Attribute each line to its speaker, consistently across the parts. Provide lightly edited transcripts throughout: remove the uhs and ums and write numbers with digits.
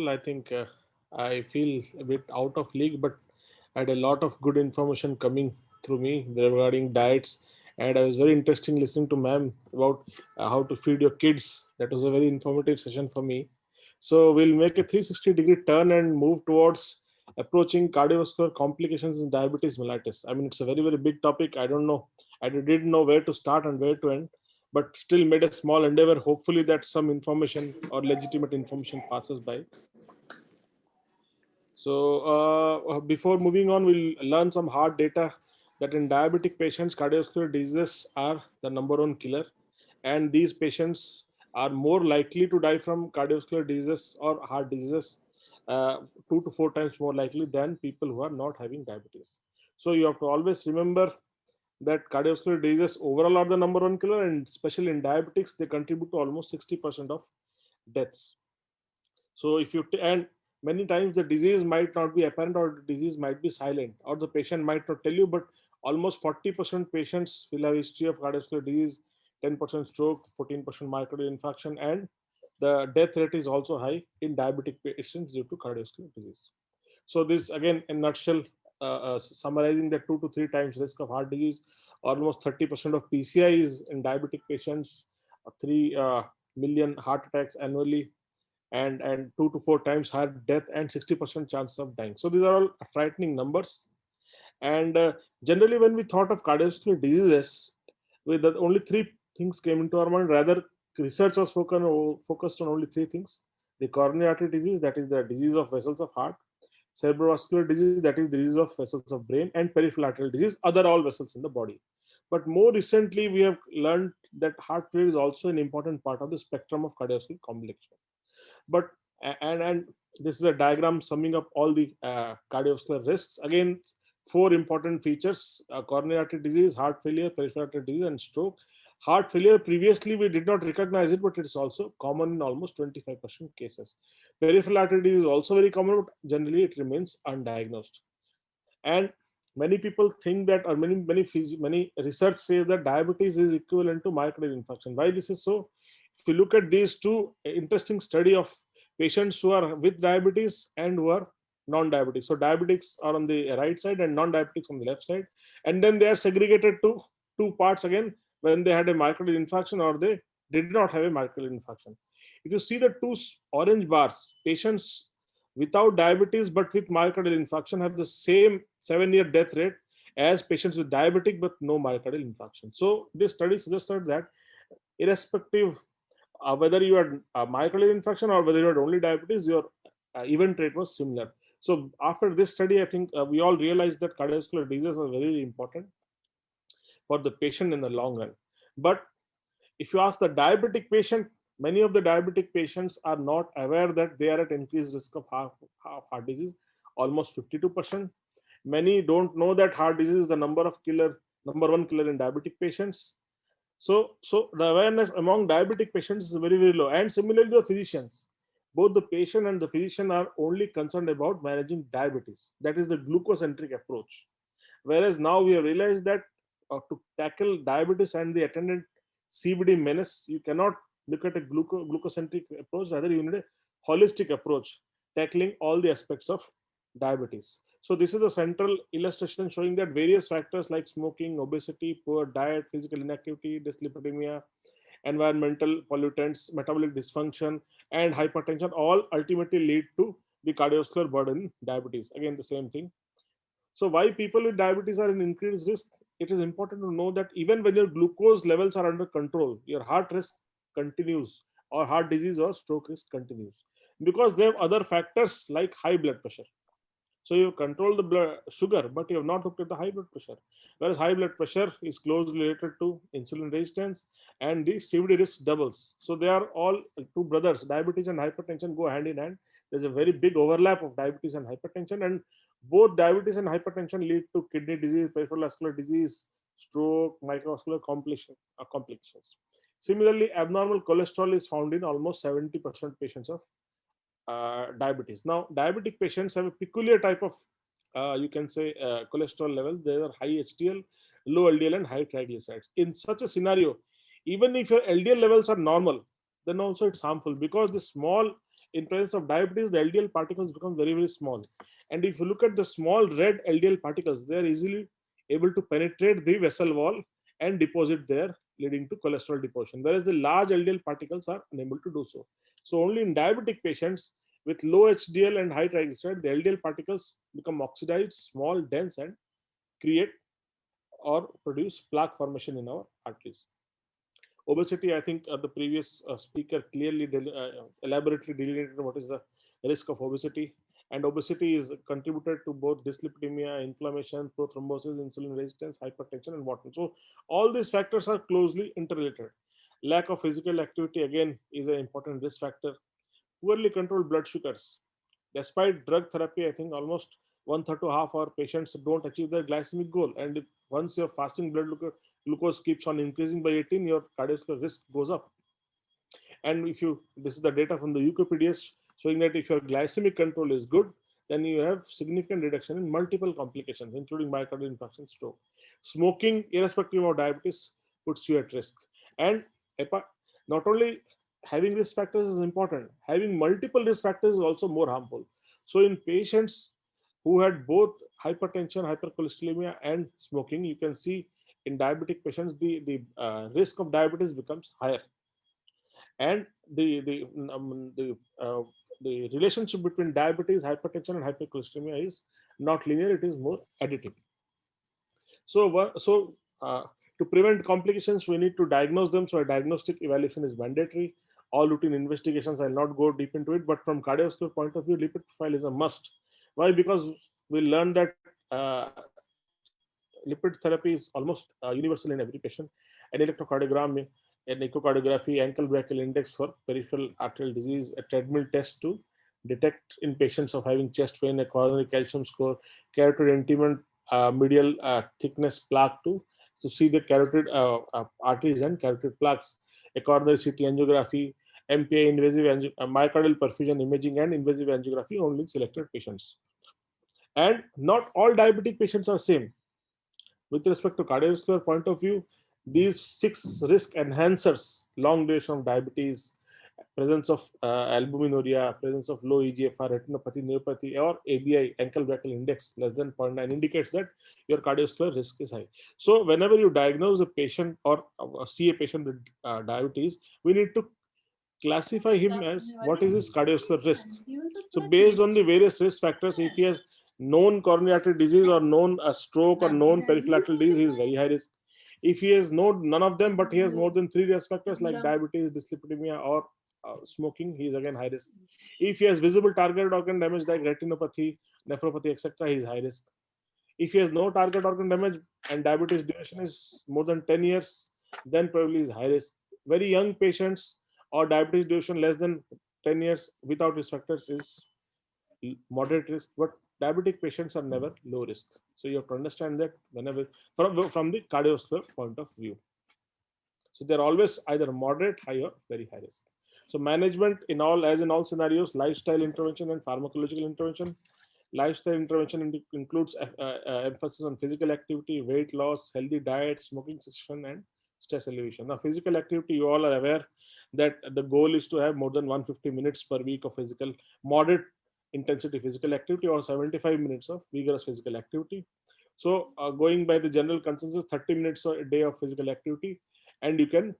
Speaker 1: I think I feel a bit out of league, but I had a lot of good information coming through me regarding diets, and I was very interesting listening to ma'am about how to feed your kids. That was a very informative session for me. So we'll make a 360-degree turn and move towards approaching cardiovascular complications in diabetes mellitus. I mean, it's a very, very big topic. I don't know. I didn't know where to start and where to end, but still made a small endeavor. Hopefully that some information or legitimate information passes by. So before moving on, we'll learn some hard data that in diabetic patients, cardiovascular diseases are the number one killer, and these patients are more likely to die from cardiovascular diseases or heart diseases, 2 to 4 times more likely than people who are not having diabetes. So you have to always remember that cardiovascular diseases overall are the number one killer, and especially in diabetics, they contribute to almost 60% of deaths. So if you and many times the disease might not be apparent, or the disease might be silent, or the patient might not tell you, but almost 40% patients will have history of cardiovascular disease, 10% stroke, 14% myocardial infarction, and the death rate is also high in diabetic patients due to cardiovascular disease. So this again in nutshell, summarizing the 2 to 3 times risk of heart disease, almost 30% of PCI is in diabetic patients, 3 million heart attacks annually, and 2 to 4 times higher death and 60% chances of dying. So these are all frightening numbers. And generally, when we thought of cardiovascular diseases, with the only three things came into our mind. Rather, research was focused on only three things: the coronary artery disease, that is the disease of vessels of heart; cerebrovascular disease, that is the disease of vessels of brain; and peripheral arterial disease, other all vessels in the body. But more recently, we have learned that heart failure is also an important part of the spectrum of cardiovascular complications. But and this is a diagram summing up all the cardiovascular risks. Again, four important features: coronary artery disease, heart failure, peripheral artery disease, and stroke. Heart failure, previously we did not recognize it, but it's also common in almost 25% cases. Peripheral artery disease is also very common, but generally it remains undiagnosed. And many people think that, or many research says that diabetes is equivalent to myocardial infarction. Why this is so? If you look at these two interesting study of patients who are with diabetes and who are non-diabetics. So diabetics are on the right side and non-diabetics on the left side, and then they are segregated to two parts again when they had a myocardial infarction or they did not have a myocardial infarction. If you see the two orange bars, patients without diabetes but with myocardial infarction have the same 7-year death rate as patients with diabetic but no myocardial infarction. So this study suggested that irrespective whether you had myocardial infarction or whether you had only diabetes, your event rate was similar. So after this study, I think we all realized that cardiovascular diseases are very important for the patient in the long run. But if you ask the diabetic patient, many of the diabetic patients are not aware that they are at increased risk of heart disease, almost 52%. Many don't know that heart disease is the number one killer in diabetic patients. So the awareness among diabetic patients is very, very low. And similarly, the physicians, both the patient and the physician are only concerned about managing diabetes. That is the glucocentric approach. Whereas now we have realized that to tackle diabetes and the attendant CVD menace, you cannot look at a glucocentric approach. Rather, you need a holistic approach tackling all the aspects of diabetes. So this is a central illustration showing that various factors like smoking, obesity, poor diet, physical inactivity, dyslipidemia, environmental pollutants, metabolic dysfunction, and hypertension all ultimately lead to the cardiovascular burden in diabetes. Again, the same thing. So why people with diabetes are in increased risk? It is important to know that even when your glucose levels are under control, your heart risk continues, or heart disease or stroke risk continues, because they have other factors like high blood pressure. So you control the blood sugar, but you have not looked at the high blood pressure. Whereas high blood pressure is closely related to insulin resistance, and the CVD risk doubles. So they are all two brothers. Diabetes and hypertension go hand in hand. There's a very big overlap of diabetes and hypertension, and both diabetes and hypertension lead to kidney disease, peripheral vascular disease, stroke, microvascular complications. Similarly, abnormal cholesterol is found in almost 70% patients of diabetes. Now, diabetic patients have a peculiar type of, you can say, cholesterol level. They are high HDL, low LDL, and high triglycerides. In such a scenario, even if your LDL levels are normal, then also it's harmful, because the small in presence of diabetes, the LDL particles become very, very small. And if you look at the small red LDL particles, they are easily able to penetrate the vessel wall and deposit there, leading to cholesterol deposition. Whereas the large LDL particles are unable to do so. So only in diabetic patients with low HDL and high triglyceride, the LDL particles become oxidized, small, dense, and create or produce plaque formation in our arteries. Obesity, I think the previous speaker clearly elaborately delineated what is the risk of obesity. And obesity is contributed to both dyslipidemia, inflammation, prothrombosis, insulin resistance, hypertension, and whatnot. So all these factors are closely interrelated. Lack of physical activity again is an important risk factor. Poorly controlled blood sugars. Despite drug therapy, I think almost one third to half our patients don't achieve their glycemic goal. And if once your fasting blood glucose keeps on increasing by 18, your cardiovascular risk goes up. And if you, this is the data from the UKPDS showing that if your glycemic control is good, then you have significant reduction in multiple complications, including myocardial infarction, stroke. Smoking, irrespective of diabetes, puts you at risk. And not only having risk factors is important, having multiple risk factors is also more harmful. So in patients who had both hypertension, hypercholesterolemia, and smoking, you can see in diabetic patients the risk of diabetes becomes higher. And the relationship between diabetes, hypertension, and hypercholesteremia is not linear; it is more additive. So to prevent complications, we need to diagnose them. So a diagnostic evaluation is mandatory. All routine investigations, I'll not go deep into it, but from cardiovascular point of view, lipid profile is a must. Why? Because we learned that lipid therapy is almost universal in every patient. An electrocardiogram, an echocardiography, ankle brachial index for peripheral arterial disease, a treadmill test to detect in patients of having chest pain, a coronary calcium score, carotid intimate medial thickness plaque to see the carotid arteries and carotid plaques, a coronary CT angiography, MPA, myocardial perfusion imaging, and invasive angiography only in selected patients. And not all diabetic patients are same. With respect to cardiovascular point of view, these six risk enhancers: long duration of diabetes, presence of albuminuria, presence of low EGFR, retinopathy, neuropathy, or ABI, ankle brachial index less than 0.9, indicates that your cardiovascular risk is high. So whenever you diagnose a patient or see a patient with diabetes, we need to classify him as what is his cardiovascular risk. So based on the various risk factors, if he has known coronary artery disease or known a stroke or known peripheral artery disease, he is very high risk. If he has known none of them, but he has more than three risk factors like diabetes, dyslipidemia, or smoking, he is again high risk. If he has visible target organ damage like retinopathy, nephropathy, etc., he is high risk. If he has no target organ damage and diabetes duration is more than 10 years, then probably is high risk. Very young patients or diabetes duration less than 10 years without risk factors is moderate risk, but diabetic patients are never low risk. So you have to understand that whenever from the cardiovascular point of view. So they're always either moderate, high, or very high risk. So management in all, as in all scenarios, lifestyle intervention and pharmacological intervention. Lifestyle intervention includes emphasis on physical activity, weight loss, healthy diet, smoking cessation, and stress elevation. Now, physical activity, you all are aware that the goal is to have more than 150 minutes per week of physical, moderate intensity physical activity, or 75 minutes of vigorous physical activity. So, going by the general consensus, 30 minutes a day of physical activity, and you can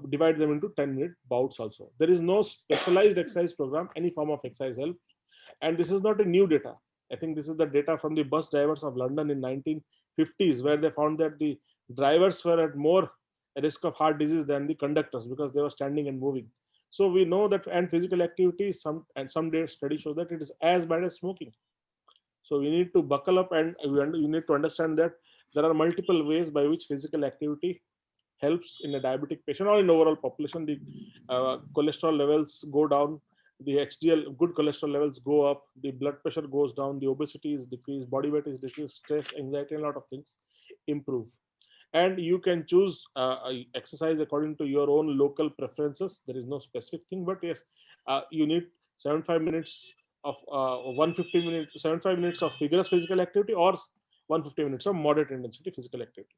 Speaker 1: divide them into 10-minute bouts also. There is no specialized exercise program, any form of exercise help. And this is not a new data. I think this is the data from the bus drivers of London in 1950s, where they found that the drivers were at more risk of heart disease than the conductors because they were standing and moving. So we know that, and physical activity, some studies show that it is as bad as smoking. So we need to buckle up, and you need to understand that there are multiple ways by which physical activity helps in a diabetic patient or in overall population. The cholesterol levels go down, the HDL, good cholesterol levels go up, the blood pressure goes down, the obesity is decreased, body weight is decreased, stress, anxiety, and a lot of things improve. And you can choose exercise according to your own local preferences. There is no specific thing, but yes, you need 75 minutes of 150 minutes, 75 minutes of vigorous physical activity, or 150 minutes of moderate intensity physical activity.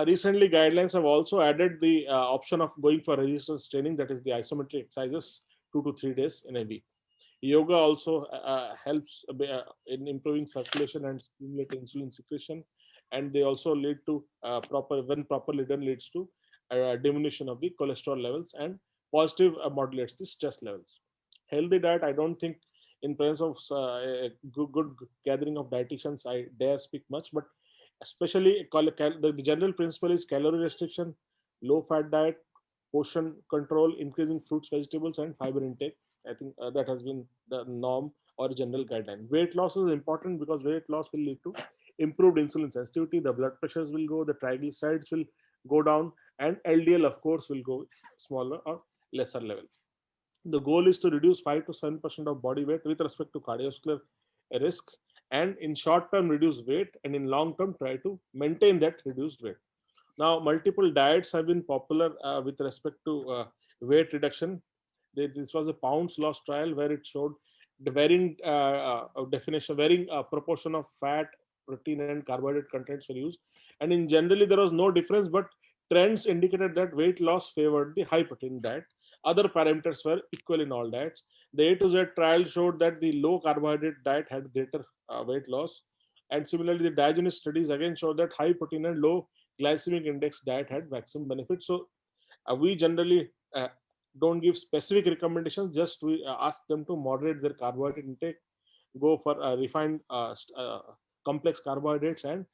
Speaker 1: Recently, guidelines have also added the option of going for resistance training, that is the isometric exercises, 2 to 3 days in a week. Yoga also helps in improving circulation and stimulate insulin secretion, and they also lead to proper when properly done leads to diminution of the cholesterol levels and positive modulates the stress levels. Healthy diet, I don't think in presence of a good gathering of dietitians I dare speak much, but especially the general principle is calorie restriction, low fat diet, portion control, increasing fruits, vegetables, and fiber intake. I think that has been the norm or general guideline. Weight loss is important because weight loss will lead to improved insulin sensitivity, the blood pressures will go, the triglycerides will go down, and LDL, of course, will go smaller or lesser levels. The goal is to reduce 5 to 7% of body weight with respect to cardiovascular risk, and in short term, reduce weight, and in long term, try to maintain that reduced weight. Now, multiple diets have been popular with respect to weight reduction. This was a pounds loss trial where it showed the varying varying proportion of fat, protein, and carbohydrate contents were used. And in generally, there was no difference, but trends indicated that weight loss favored the high protein diet. Other parameters were equal in all diets. The A to Z trial showed that the low carbohydrate diet had greater weight loss. And similarly, the Diogenes studies again showed that high protein and low glycemic index diet had maximum benefit. So we generally don't give specific recommendations, just we ask them to moderate their carbohydrate intake, go for refined complex carbohydrates, and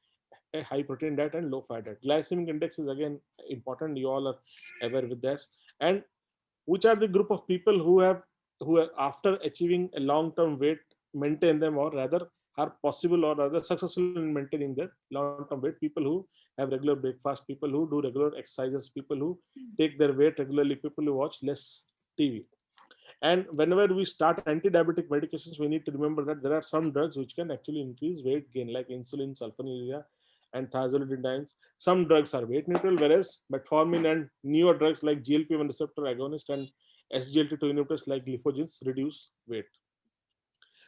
Speaker 1: a high protein diet and low fat diet. Glycemic index is again important, you all are aware with this. And which are the group of people who are after achieving a long term weight maintain them, or rather are possible or rather successful in maintaining their long term weight? People who have regular breakfast, people who do regular exercises, people who take their weight regularly, people who watch less TV. And whenever we start anti-diabetic medications, we need to remember that there are some drugs which can actually increase weight gain, like insulin, sulfonylurea, and thiazolidines. Some drugs are weight neutral, whereas metformin and newer drugs like GLP-1 receptor agonist and SGLT2 inhibitors like gliflozins reduce weight.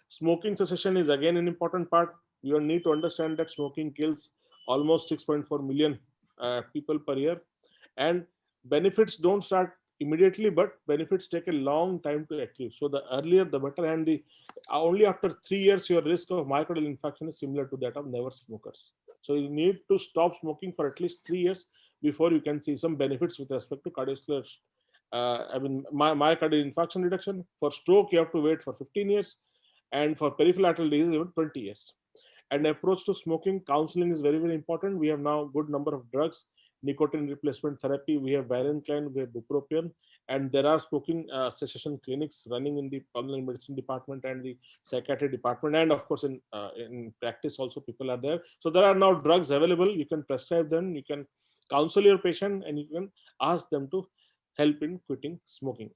Speaker 1: Smoking cessation is again an important part. You need to understand that smoking kills almost 6.4 million people per year, and benefits don't start immediately, but benefits take a long time to accrue. So the earlier the better, and the only after 3 years your risk of myocardial infarction is similar to that of never smokers. So you need to stop smoking for at least 3 years before you can see some benefits with respect to cardiovascular. Myocardial infarction reduction. For stroke, you have to wait for 15 years, and for peripheral arterial disease, even 20 years. And approach to smoking, counseling is very, very important. We have now good number of drugs, nicotine replacement therapy. We have varenicline, we have bupropion, and there are smoking cessation clinics running in the pulmonary medicine department and the psychiatry department, and of course in practice also people are there. So there are now drugs available. You can prescribe them. You can counsel your patient, and you can ask them to help in quitting smoking.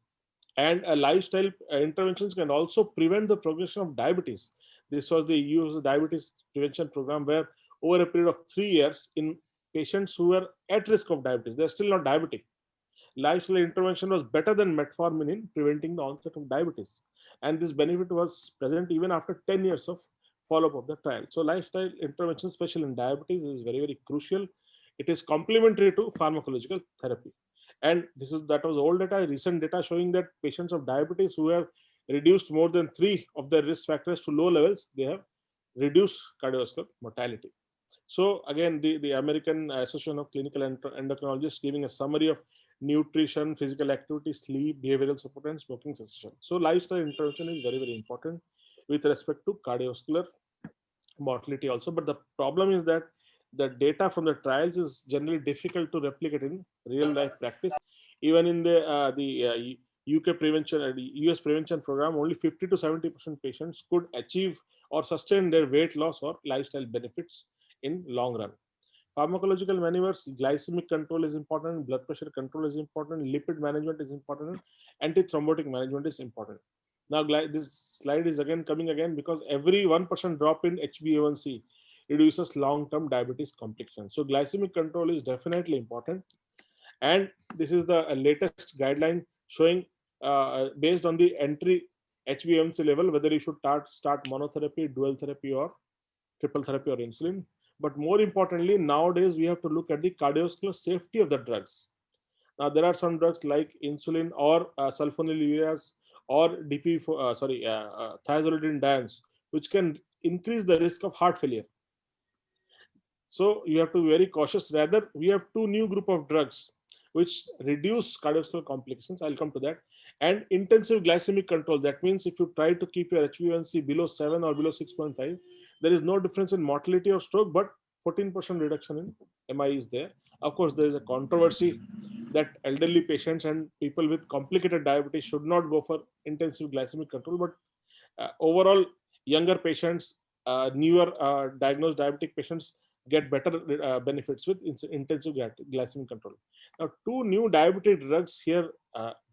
Speaker 1: And lifestyle interventions can also prevent the progression of diabetes. This was the EU diabetes prevention program, where over a period of 3 years, in patients who were at risk of diabetes, they're still not diabetic, lifestyle intervention was better than metformin in preventing the onset of diabetes. And this benefit was present even after 10 years of follow-up of the trial. So lifestyle intervention, especially in diabetes, is very, very crucial. It is complementary to pharmacological therapy. And that was old data. Recent data showing that patients of diabetes who have reduced more than 3 of their risk factors to low levels, they have reduced cardiovascular mortality. So again, the American Association of Clinical Endocrinologists giving a summary of nutrition, physical activity, sleep, behavioral support, and smoking cessation. So lifestyle intervention is very, very important with respect to cardiovascular mortality also. But the problem is that the data from the trials is generally difficult to replicate in real life practice. Even in the UK prevention, the US prevention program, only 50 to 70% patients could achieve or sustain their weight loss or lifestyle benefits in long run. Pharmacological maneuvers, glycemic control is important, blood pressure control is important, lipid management is important, antithrombotic management is important. Now, this slide is again coming again because every 1% drop in HbA1c reduces long-term diabetes complications. So glycemic control is definitely important. And this is the latest guideline showing based on the entry HbA1c level, whether you should start monotherapy, dual therapy, or triple therapy or insulin. But more importantly, nowadays we have to look at the cardiovascular safety of the drugs. Now, there are some drugs like insulin or sulfonylureas or thiazolidine which can increase the risk of heart failure. So you have to be very cautious. Rather, we have two new group of drugs which reduce cardiovascular complications. I'll come to that. And intensive glycemic control. That means if you try to keep your HbA1c below 7 or below 6.5, there is no difference in mortality or stroke, but 14% reduction in MI is there. Of course, there is a controversy that elderly patients and people with complicated diabetes should not go for intensive glycemic control, but overall, younger patients, newer diagnosed diabetic patients get better benefits with intensive glycemic control. Now, two new diabetic drugs here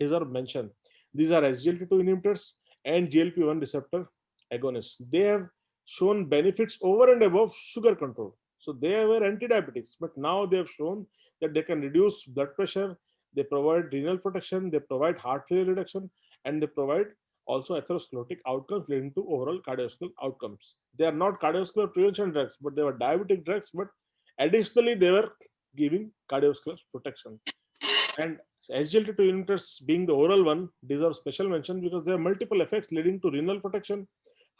Speaker 1: deserve mention. These are SGLT2 inhibitors and GLP-1 receptor agonists. They have shown benefits over and above sugar control. So they were anti-diabetics, but now they have shown that they can reduce blood pressure, they provide renal protection, they provide heart failure reduction, and they provide also atherosclerotic outcomes leading to overall cardiovascular outcomes. They are not cardiovascular prevention drugs, but they were diabetic drugs, but additionally, they were giving cardiovascular protection. And SGLT2 inhibitors, being the oral one, deserve special mention because there are multiple effects leading to renal protection,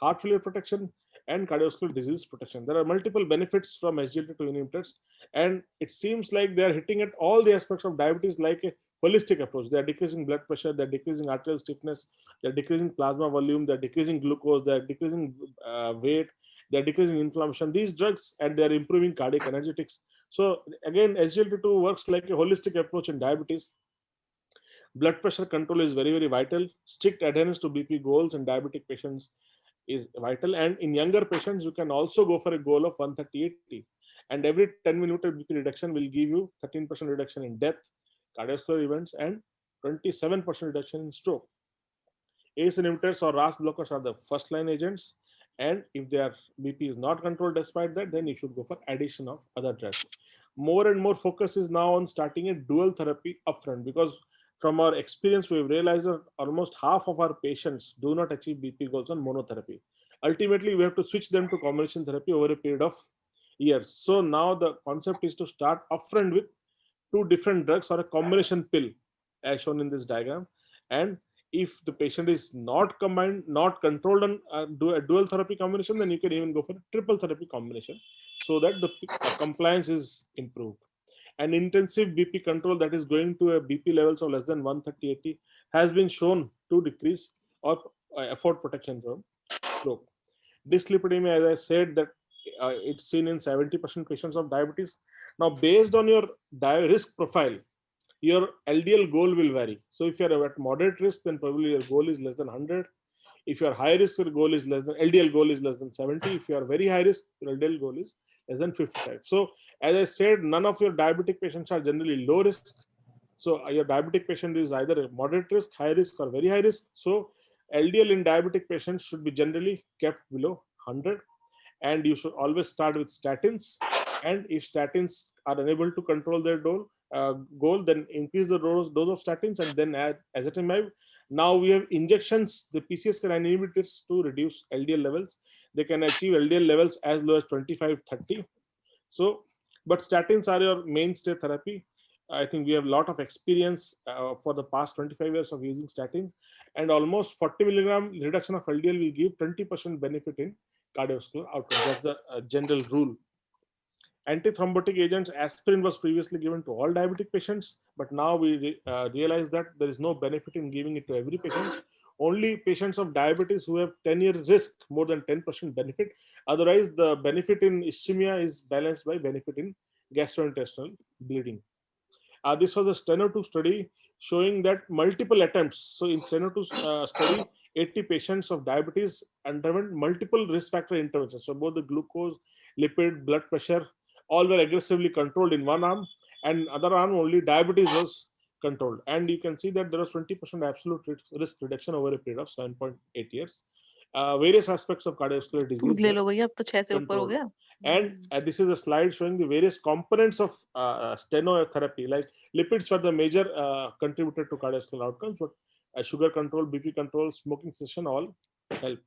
Speaker 1: heart failure protection, and cardiovascular disease protection. There are multiple benefits from SGLT2 inhibitors, and it seems like they are hitting at all the aspects of diabetes like a holistic approach. They are decreasing blood pressure, they are decreasing arterial stiffness, they are decreasing plasma volume, they are decreasing glucose, they are decreasing weight, they are decreasing inflammation. These drugs, and they are improving cardiac energetics. So again, SGLT2 works like a holistic approach in diabetes. Blood pressure control is very, very vital. Strict adherence to BP goals in diabetic patients is vital. And in younger patients, you can also go for a goal of 130/80. And every 10-minute BP reduction will give you 13% reduction in death, cardiovascular events, and 27% reduction in stroke. ACE inhibitors or RAS blockers are the first line agents. And if their BP is not controlled despite that, then you should go for addition of other drugs. More and more focus is now on starting a dual therapy upfront because from our experience, we've realized that almost half of our patients do not achieve BP goals on monotherapy. Ultimately, we have to switch them to combination therapy over a period of years. So now the concept is to start upfront with two different drugs or a combination pill as shown in this diagram. And if the patient is not combined, not controlled on do a dual therapy combination, then you can even go for a triple therapy combination so that the compliance is improved. An intensive BP control that is going to a BP levels of less than 130/80 has been shown to decrease or afford protection from stroke. Dyslipidemia, as I said, that it's seen in 70% patients of diabetes. Now, based on your risk profile, your LDL goal will vary. So if you're at moderate risk, then probably your goal is less than 100. If you're high risk, your goal is less than LDL goal is less than 70. If you are very high risk, your LDL goal is less than 55. So as I said, none of your diabetic patients are generally low risk. So your diabetic patient is either a moderate risk, high risk, or very high risk. So LDL in diabetic patients should be generally kept below 100, and you should always start with statins. And if statins are unable to control their goal, then increase the dose of statins and then add ezetimibe. Now we have injections, the PCSK9 inhibitors to reduce LDL levels. They can achieve LDL levels as low as 25-30. So, but statins are your mainstay therapy. I think we have a lot of experience for the past 25 years of using statins, and almost 40 milligram reduction of LDL will give 20% benefit in cardiovascular outcomes. That's the general rule. Antithrombotic agents, aspirin was previously given to all diabetic patients, but now we realize that there is no benefit in giving it to every patient. Only patients of diabetes who have 10-year risk, more than 10% benefit. Otherwise, the benefit in ischemia is balanced by benefit in gastrointestinal bleeding. This was a Steno-2 study showing that multiple attempts. So in Steno-2 study, 80 patients of diabetes underwent multiple risk factor interventions. So both the glucose, lipid, blood pressure, all were aggressively controlled in one arm, and other arm only diabetes was controlled. And you can see that there was 20% absolute risk reduction over a period of 7.8 years. Various aspects of cardiovascular disease
Speaker 2: ले
Speaker 1: were
Speaker 2: लो भैया, अब तो 6 से ऊपर हो
Speaker 1: controlled.
Speaker 2: गया.
Speaker 1: And this is a slide showing the various components of stenotherapy. Like lipids were the major contributor to cardiovascular outcomes, but sugar control, BP control, smoking cessation all help.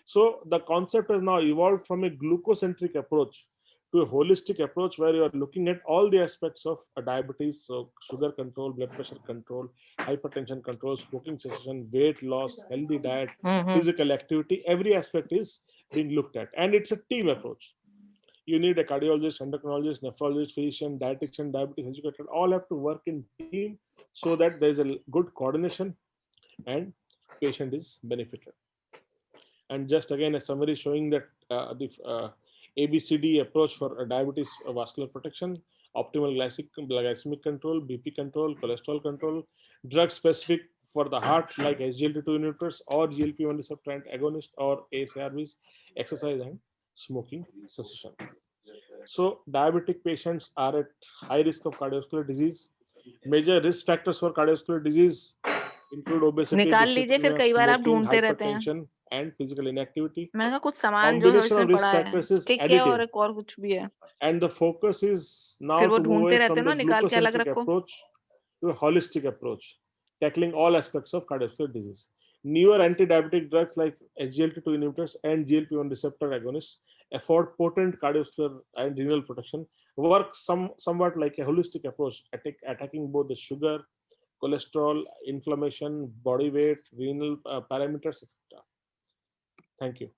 Speaker 1: So the concept has now evolved from a glucocentric approach to a holistic approach where you are looking at all the aspects of diabetes, so sugar control, blood pressure control, hypertension control, smoking cessation, weight loss, healthy diet,
Speaker 2: Mm-hmm.
Speaker 1: physical activity. Every aspect is being looked at, and it's a team approach. You need a cardiologist, endocrinologist, nephrologist, physician, dietitian, diabetes educator, all have to work in team so that there is a good coordination and patient is benefited. And just again a summary showing that the ABCD approach for diabetes vascular protection: optimal glycemic control, BP control, cholesterol control, drug specific for the heart like SGLT2 inhibitors or GLP-1 receptor agonist or ACRBs, exercise and smoking cessation. So diabetic patients are at high risk of cardiovascular disease. Major risk factors for cardiovascular disease include obesity,
Speaker 2: निकाल लीजिए, फिर
Speaker 1: dyslipidemia,
Speaker 2: कई बार आप
Speaker 1: smoking,
Speaker 2: ढूंढते रहते हैं।
Speaker 1: hypertension, and physical inactivity.
Speaker 2: मैंने कहा कुछ सामान जो है
Speaker 1: Combination
Speaker 2: इसमें
Speaker 1: of risk
Speaker 2: पड़ा है,
Speaker 1: factors is
Speaker 2: स्टिक है और
Speaker 1: additive,
Speaker 2: एक और कुछ भी है।
Speaker 1: and the focus is now
Speaker 2: फिर वो
Speaker 1: to move
Speaker 2: ढूंढते
Speaker 1: away
Speaker 2: रहते
Speaker 1: from
Speaker 2: हैं
Speaker 1: the
Speaker 2: ना, निकाल के अलग
Speaker 1: glucocentric
Speaker 2: रखो।
Speaker 1: approach to a holistic approach, tackling all aspects of cardiovascular disease. Newer anti-diabetic drugs like SGLT2 inhibitors and GLP-1 receptor agonists afford potent cardiovascular and renal protection, work somewhat like a holistic approach, attacking both the sugar, cholesterol, inflammation, body weight, renal parameters, etc. Thank you.